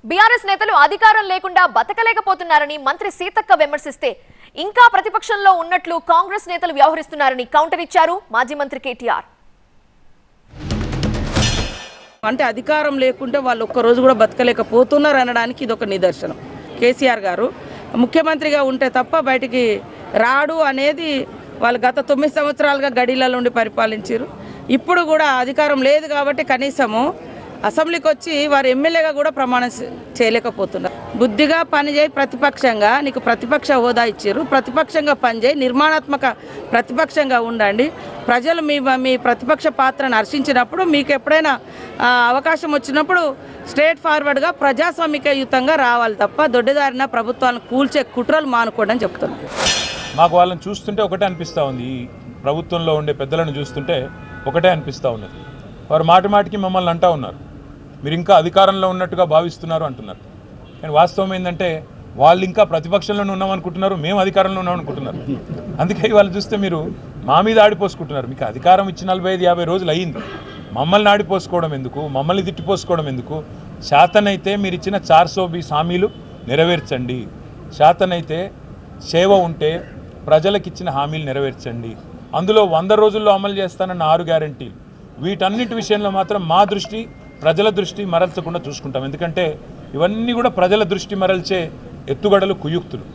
BRS నేతలు అధికారం లేకుండా బతకలేకపోతున్నారని మంత్రి సీతక్క విమర్శిస్తే ఇంకా ప్రతిపక్షంలో ఉన్నట్లు కాంగ్రెస్ నేతలు వ్యవహరిస్తున్నారని కౌంటర్ ఇచ్చారు మాజీ మంత్రి కేటీఆర్. అంటే అధికారం లేకుంటే వాళ్ళు ఒక్క రోజు కూడా బతకలేకపోతున్నారు అనడానికి ఇది ఒక నిదర్శనం. కేసీఆర్ గారు ముఖ్యమంత్రిగా ఉంటే తప్ప బయటికి రాడు అనేది వాళ్ళు గత 9 సంవత్సరాలుగా గడిలలో ఉండి పరిపాలించారు. ఇప్పుడు కూడా అధికారం లేదు కాబట్టి కనీసము అసెంబ్లీకి వచ్చి వారు ఎమ్మెల్యేగా కూడా ప్రమాణం చేయలేకపోతున్నారు. బుద్ధిగా పనిచేయి, ప్రతిపక్షంగా నీకు ప్రతిపక్ష హోదా ఇచ్చారు, ప్రతిపక్షంగా పనిచేయి, నిర్మాణాత్మక ప్రతిపక్షంగా ఉండండి. ప్రజలు మీ ప్రతిపక్ష పాత్రను హర్షించినప్పుడు మీకు ఎప్పుడైనా అవకాశం వచ్చినప్పుడు స్ట్రేట్ ఫార్వర్డ్గా ప్రజాస్వామికయుతంగా రావాలి తప్ప దొడ్డిదారిన ప్రభుత్వాలను కూల్చే కుట్రలు మానుకోండి అని చెప్తున్నారు. మాకు వాళ్ళని చూస్తుంటే ఒకటే అనిపిస్తూ ఉంది, ఈ ప్రభుత్వంలో ఉండే పెద్దలను చూస్తుంటే ఒకటే అనిపిస్తూ ఉన్నది. వారు మాటి మాటికి మమ్మల్ని అంటూ ఉన్నారు, మీరు ఇంకా అధికారంలో ఉన్నట్టుగా భావిస్తున్నారు అంటున్నారు. కానీ వాస్తవం ఏంటంటే వాళ్ళు ఇంకా ప్రతిపక్షంలోనే ఉన్నామనుకుంటున్నారు, మేము అధికారంలో ఉన్నామనుకుంటున్నారు. అందుకే వాళ్ళు చూస్తే మీరు మా మీద ఆడిపోసుకుంటున్నారు. మీకు అధికారం ఇచ్చి 45-50 రోజులు అయ్యింది, మమ్మల్ని ఆడిపోసుకోవడం ఎందుకు, మమ్మల్ని తిట్టిపోసుకోవడం ఎందుకు? శాతనైతే మీరు ఇచ్చిన 420 హామీలు నెరవేర్చండి, శాతనైతే సేవ ఉంటే ప్రజలకు ఇచ్చిన హామీలు నెరవేర్చండి. అందులో 100 రోజుల్లో అమలు చేస్తానన్న 6 గ్యారంటీలు, వీటన్నిటి విషయంలో మాత్రం మా దృష్టి ప్రజల దృష్టి మరల్చకుండా చూసుకుంటాం. ఎందుకంటే ఇవన్నీ కూడా ప్రజల దృష్టి మరల్చే ఎత్తుగడలు, కుయుక్తులు.